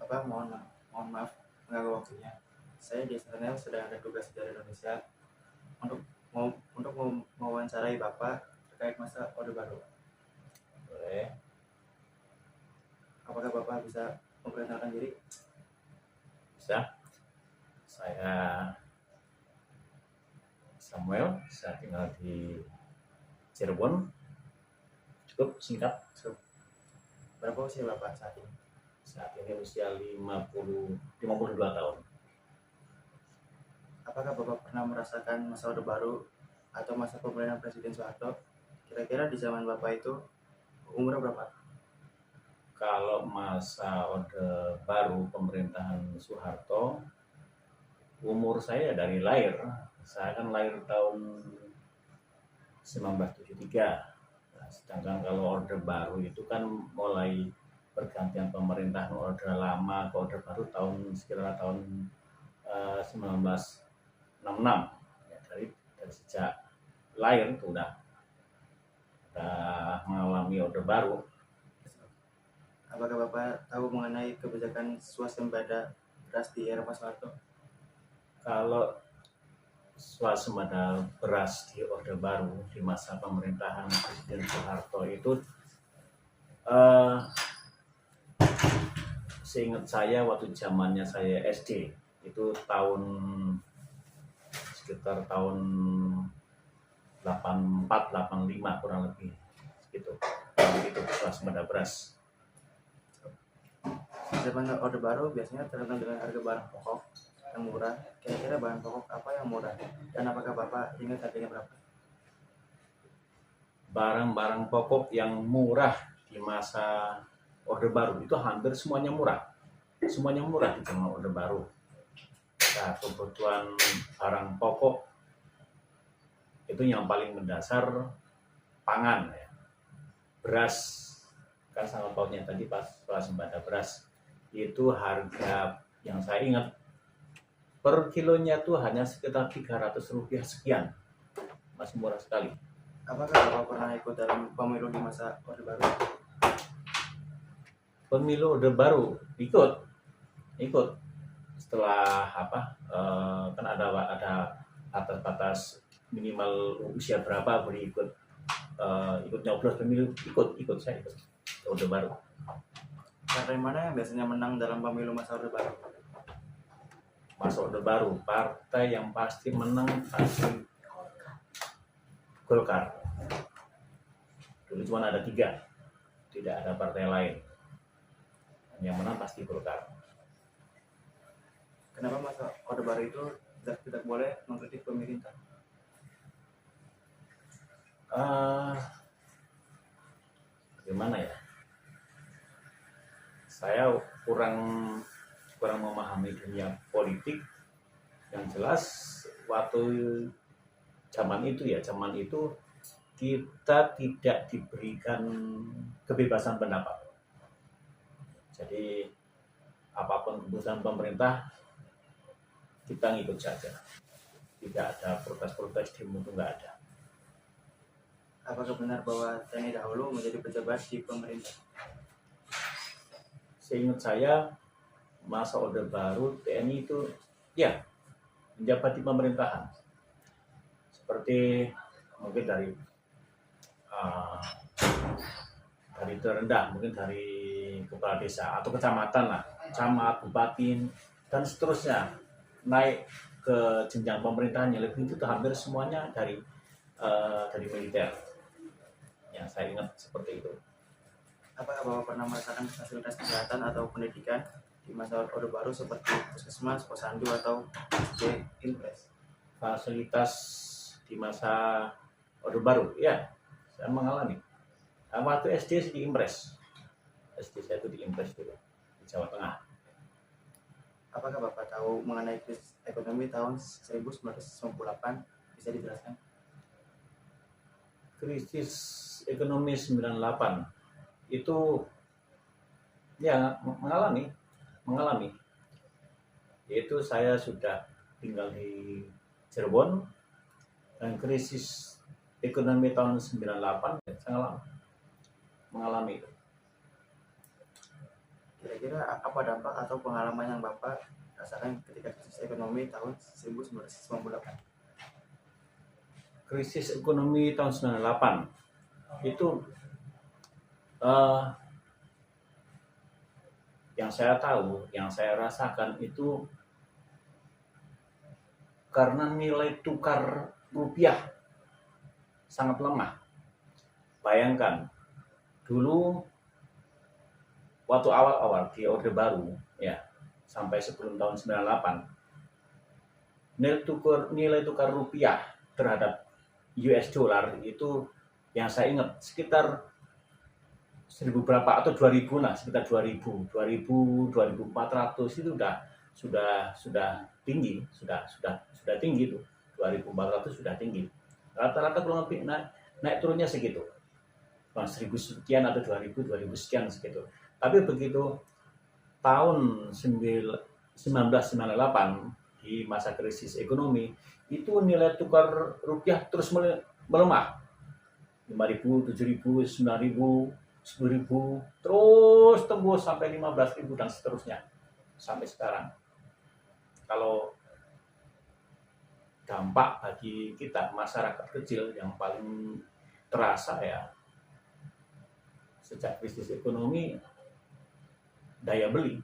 Bapak, mohon maaf mengganggu waktunya. Saya di sana sedang ada tugas dari Indonesia untuk untuk mewawancarai Bapak terkait masa Orde Baru. Boleh. Apakah Bapak bisa memperkenalkan diri? Bisa. Saya Samuel, saya tinggal di Cirebon. Cukup singkat. Berapa usia Bapak saat ini? Saat ini usia 52 tahun. Apakah Bapak pernah merasakan masa Orde Baru atau masa pemerintahan Presiden Soeharto? Kira-kira di zaman Bapak itu umur berapa? Kalau masa Orde Baru pemerintahan Soeharto, umur saya dari lahir. Saya kan lahir tahun 1973. Nah, sedangkan kalau Orde Baru itu kan mulai pergantian pemerintahan Orde Lama ke Orde Baru sekitar tahun 1966. Ya, dari sejak lahir itu udah mengalami Orde Baru. Apakah Bapak tahu mengenai kebijakan swasembada beras di era Pak Soeharto? Kalau swasembada beras di Orde Baru di masa pemerintahan Presiden Soeharto itu seingat saya waktu zamannya saya SD itu sekitar tahun 84 85 kurang lebih gitu. Itu swasembada beras. Di zaman Orde Baru biasanya terkenal dengan harga barang pokok yang murah. Kira-kira bahan pokok apa yang murah? Dan apakah Bapak ingat harganya berapa? Barang-barang pokok yang murah di masa Orde Baru itu hampir semuanya murah. Semuanya murah di zaman Orde Baru. Nah, kebutuhan barang pokok itu yang paling mendasar pangan ya. Beras kan sama pautnya tadi pas swasembada beras itu harga yang saya ingat per kilonya tuh hanya sekitar 300 rupiah sekian, masih murah sekali. Apakah Bapak pernah ikut dalam pemilu di masa Orde Baru? Pemilu Orde Baru ikut setelah kan ada batas minimal usia berapa boleh ikut nyoblos pemilu. Saya ikut Orde Baru. Partai mana yang biasanya menang dalam pemilu masa Orde Baru? Masa Orde Baru, partai yang pasti menang pasti Golkar. Dulu cuma ada 3, tidak ada partai lain. Yang menang pasti Golkar. Kenapa masa Orde Baru itu tidak boleh mengkritik pemerintah? Bagaimana ya? Saya kurang memahami dunia politik. Yang jelas waktu zaman itu kita tidak diberikan kebebasan pendapat. Jadi apapun keputusan pemerintah kita ngikut saja. Tidak ada protes-protes, demo itu nggak ada. Apakah benar bahwa TNI dahulu menjadi pejabat di pemerintah? Seingat saya masa Orde Baru TNI itu ya menjabat di pemerintahan. Seperti mungkin dari terendah, mungkin dari kepala desa atau kecamatan lah, camat, bupati dan seterusnya, naik ke jenjang pemerintahan yang lebih itu hampir semuanya dari militer. Ya, saya ingat seperti itu. Apakah Bapak pernah merasakan fasilitas kesehatan atau pendidikan di masa Orde Baru seperti puskesmas, posyandu atau Impres? Fasilitas di masa Orde Baru, ya, saya mengalami. Waktu SD di Impres. SD saya itu di Impres dulu, di Jawa Tengah. Apakah Bapak tahu mengenai krisis ekonomi tahun 1998? Bisa dijelaskan? Krisis ekonomi 98 itu ya mengalami. Yaitu saya sudah tinggal di Cirebon dan krisis ekonomi tahun 98 saya mengalami itu. Kira-kira apa dampak atau pengalaman yang Bapak rasakan ketika krisis ekonomi tahun 1998? Krisis ekonomi tahun 98 itu yang saya tahu, yang saya rasakan itu karena nilai tukar rupiah sangat lemah. Bayangkan dulu waktu awal-awal di Orde Baru ya sampai sebelum tahun 98, nilai tukar rupiah terhadap US dollar itu yang saya ingat sekitar 1000 berapa atau 2000 lah, sekitar 2400 itu sudah tinggi, sudah tinggi itu. 2400 sudah tinggi. Rata-rata kurang lebih naik turunnya segitu. 1000 sekian atau 2000 sekian segitu. Tapi begitu tahun 1998 di masa krisis ekonomi itu nilai tukar rupiah terus melemah. 5.000, 7.000, 9.000, 10.000 terus tembus sampai 15.000 dan seterusnya sampai sekarang. Kalau dampak bagi kita masyarakat kecil yang paling terasa ya sejak krisis ekonomi, daya beli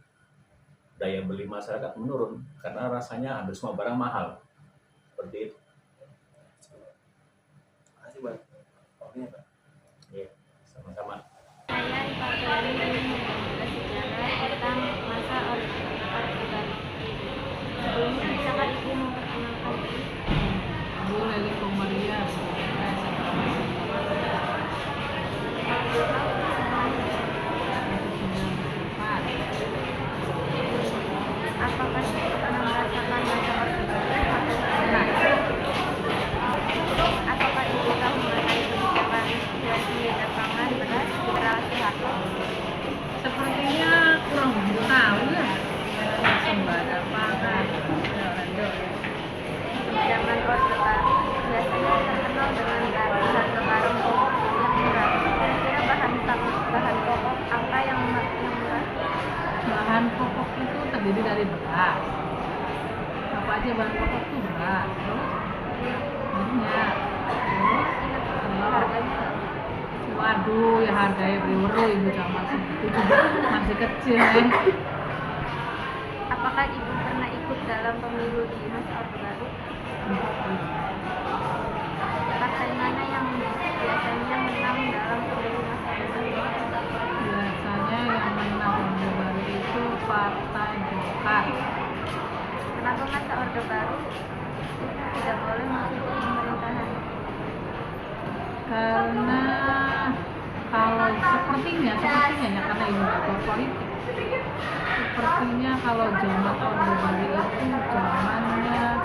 masyarakat menurun karena rasanya hampir semua barang mahal seperti itu. Terima kasih Pak. Waktunya, Pak. Ya, sama-sama. Saya Ipa Feli sejarah tentang masa Orde Baru. Sebelumnya bisakah Ibu memperkenalkan diri? Bu Leli Komaria. Apakah Ibu pernah merasakan masa Orde Baru atau tidak? Apakah Ibu tahu mengenai kebijakan mitigasi harga pangan, beras, mineral, Soeharto? Sepertinya kurang tahu ya. Sembada pangan. Zaman Orde Baru biasanya terkenal dengan harga barang pokok yang murah. Kira-kira bahan pokok apa yang murah? Bahan pokok itu terdiri dari beras. Apa aja bahan pokok itu beras. Minyak. Harganya Waduh, ya harganya beriweru ibu zaman segitu masih kecil ya. apakah Ibu pernah ikut dalam pemilu di masa Orde Baru? Partai mana yang biasanya menang dalam pemilu masa Orde Baru? Biasanya yang menang Orde Baru itu Partai Golkar. Kenapa masa Orde Baru tidak boleh masuk ke pemerintahan? Karena kalau sepertinya ya karena ibu nggak tahu politik, sepertinya kalau zaman Orde Baru itu zamannya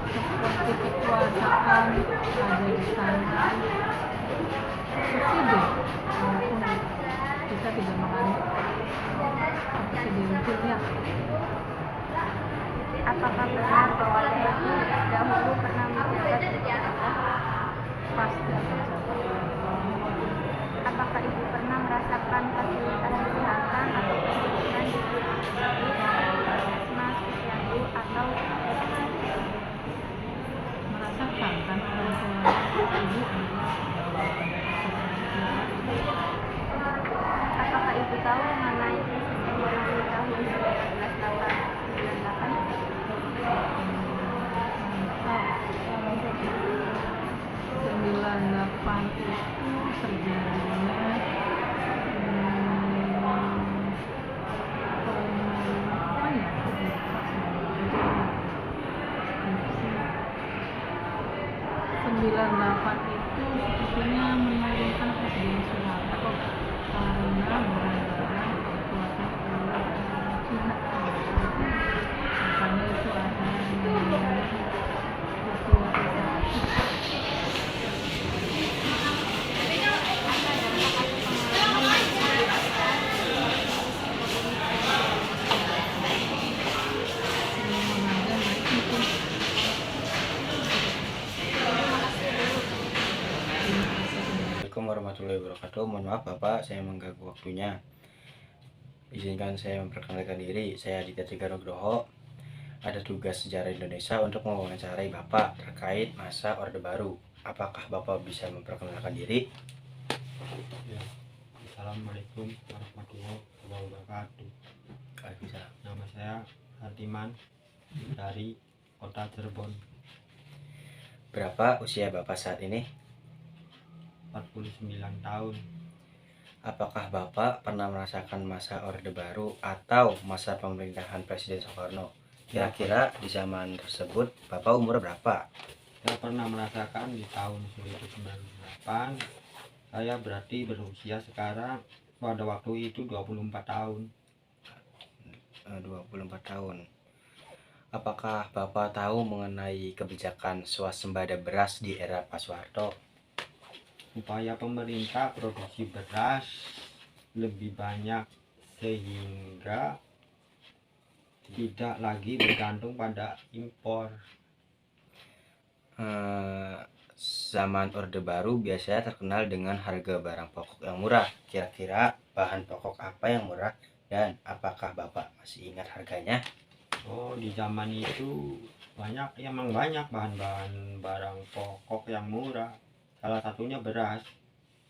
seperti kekuasaan ada di tangan presiden, walaupun kita tidak menganut presiden ya. Apakah benar bahwa Ibu dahulu pernah menjabat di Jakarta? Pasti Apakah Ibu pernah merasakan fasilitas kesehatan atau pendidikan di puskesmas, posyandu atau merasakan kan orang tua ibu apakah Ibu tahu mengenai krisis ekonomi tahun 98 itu terjadinya apa ya 98 itu sepertinya menurunkan Presiden Soeharto karena barang-barang kekuatan Cina, makanya itu ada namanya Assalamualaikum warahmatullahi wabarakatuh. Mohon maaf Bapak, saya mengganggu waktunya. Izinkan saya memperkenalkan diri. Saya Aditya Tiga Nugroho. Ada tugas sejarah Indonesia untuk mewawancarai Bapak terkait masa Orde Baru. Apakah Bapak bisa memperkenalkan diri? Ya. Assalamualaikum warahmatullahi wabarakatuh. Waalaikumsalam. Nama saya Hardiman dari Kota Cirebon, Berapa usia Bapak saat ini? 49 tahun. Apakah Bapak pernah merasakan masa Orde Baru atau masa pemerintahan Presiden Soekarno? Kira-kira di zaman tersebut Bapak umur berapa? Saya pernah merasakan di tahun 1998. Saya berarti berusia sekarang pada waktu itu 24 tahun. 24 tahun. Apakah Bapak tahu mengenai kebijakan swasembada beras di era Pak Soeharto? Upaya pemerintah produksi beras lebih banyak sehingga tidak lagi bergantung pada impor. Zaman Orde Baru biasanya terkenal dengan harga barang pokok yang murah. Kira-kira bahan pokok apa yang murah dan apakah Bapak masih ingat harganya? Oh, di zaman itu emang banyak bahan-bahan barang pokok yang murah. Salah satunya beras.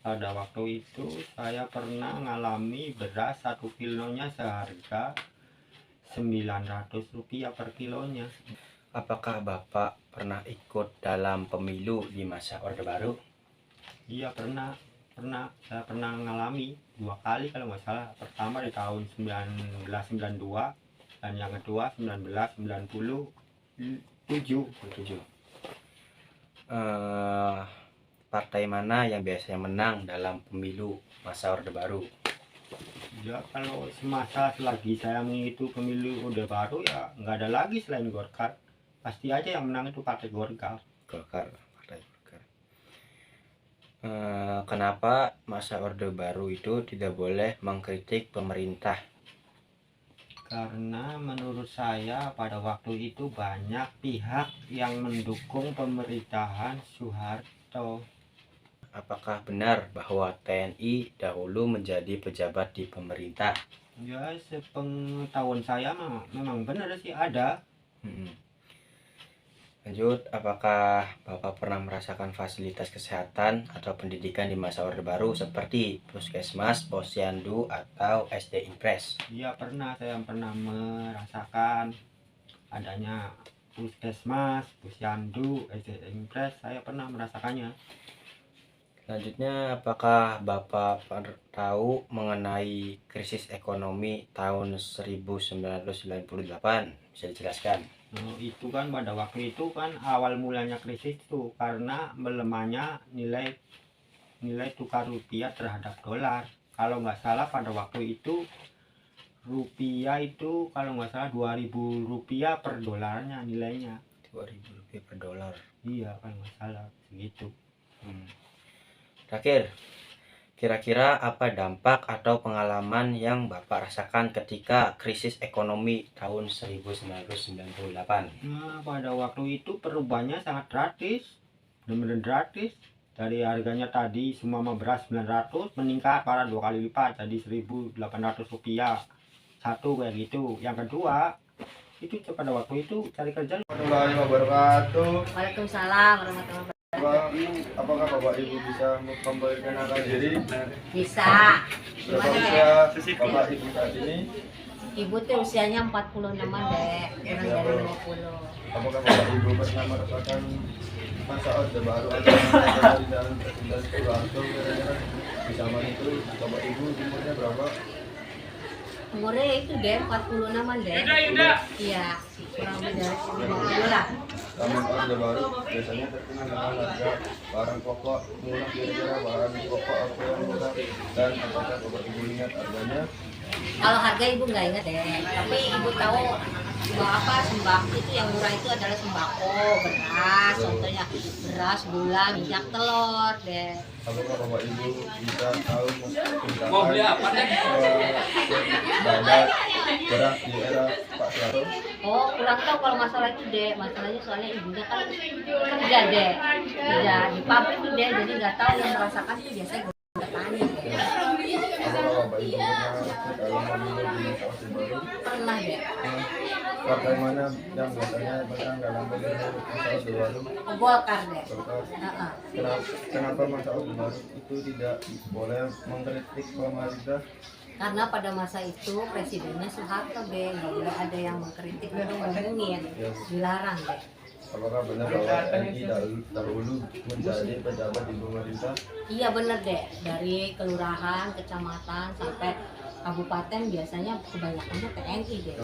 Pada waktu itu saya pernah ngalami beras 1 kilonya seharga Rp900 per kilonya. Apakah Bapak pernah ikut dalam pemilu di masa Orde Baru? Iya, pernah. Saya pernah ngalami 2 kali kalau nggak salah. Pertama di tahun 1992 dan yang kedua 1997. Partai mana yang biasanya menang dalam pemilu masa Orde Baru? Ya, kalau semasa selagi saya mengikuti pemilu Orde Baru ya nggak ada lagi selain Golkar. Pasti aja yang menang itu partai Golkar. Partai Golkar. Kenapa masa Orde Baru itu tidak boleh mengkritik pemerintah? Karena menurut saya pada waktu itu banyak pihak yang mendukung pemerintahan Soeharto. Apakah benar bahwa TNI dahulu menjadi pejabat di pemerintah? Ya, sepengetahuan saya memang benar sih ada. Lanjut, apakah Bapak pernah merasakan fasilitas kesehatan atau pendidikan di masa Orde Baru seperti Puskesmas, Posyandu, atau SD Impres? Iya, saya pernah merasakan adanya Puskesmas, Posyandu, SD Impres, saya pernah merasakannya. Selanjutnya, apakah Bapak tahu mengenai krisis ekonomi tahun 1998? Bisa dijelaskan? Itu kan pada waktu itu kan awal mulanya krisis itu karena melemahnya nilai tukar rupiah terhadap dolar. Kalau nggak salah pada waktu itu rupiah itu kalau nggak salah Rp2.000 per dolarnya nilainya. Rp2.000 per dolar. Iya, kalau nggak salah segitu. Terakhir, kira-kira apa dampak atau pengalaman yang Bapak rasakan ketika krisis ekonomi tahun 1998? Nah, pada waktu itu perubahannya sangat drastis, benar-benar drastis. Dari harganya tadi semua beras 900 meningkat pada 2 kali lipat jadi Rp1.800 satu kayak gitu. Yang kedua itu pada waktu itu cari kerja. Warahmatullahi wabarakatuh. Waalaikumsalam warahmatullahi wabarakatuh. Apakah Bapak Ibu bisa memperkenalkan diri? Bisa. Berapa Gimana, usia Bapak Ibu saat ini? Ibu tuh usianya 46-an, Dek. Kurang dari 50. Apakah Bapak Ibu pernah merasakan masa Orde Baru atau masa dari dalam Presiden Soeharto kira-kira di zaman itu? Bapak Ibu umurnya berapa? Umurnya itu, Dek, 46-an, Dek. Iya, kurang lebih dari 50 lah. Zaman Orde Baru biasanya terkenal dengan harga barang pokok murah. Kira-kira barang pokok apa yang murah dan apakah Bapak Ibu ingat harganya? Kalau harga Ibu nggak ingat, Dek. Tapi Ibu tahu sembako itu yang murah itu adalah sembako, beras, contohnya beras, gula, minyak, telur, Dek. Apakah Bapak Ibu bisa tahu standar beras di era Pak Soeharto? Oh, kurang tahu kalau masalah itu, Dek. Masalahnya soalnya ibunya kan kerja, Dek. Kerja di pabrik tuh, Dek. Jadi nggak tahu yang merasakan itu biasanya gue tanya, Dek. Apakah Bapak Ibu pernah dalam pemilu di Baru? Pernah deh. Bagaimana yang biasanya menang dalam pemilu masa Orde Baru? Golkar deh. Golkar. Heeh. Kenapa masa Orde Baru itu tidak boleh mengkritik pemerintah? Karena pada masa itu presidennya Soeharto deh, nggak boleh ada yang mengkritik atau ngomongin, dilarang deh. Apakah benar bahwa TNI dahulu menjadi pejabat di pemerintah? Iya bener deh, dari kelurahan, kecamatan sampai kabupaten biasanya kebanyakannya TNI deh.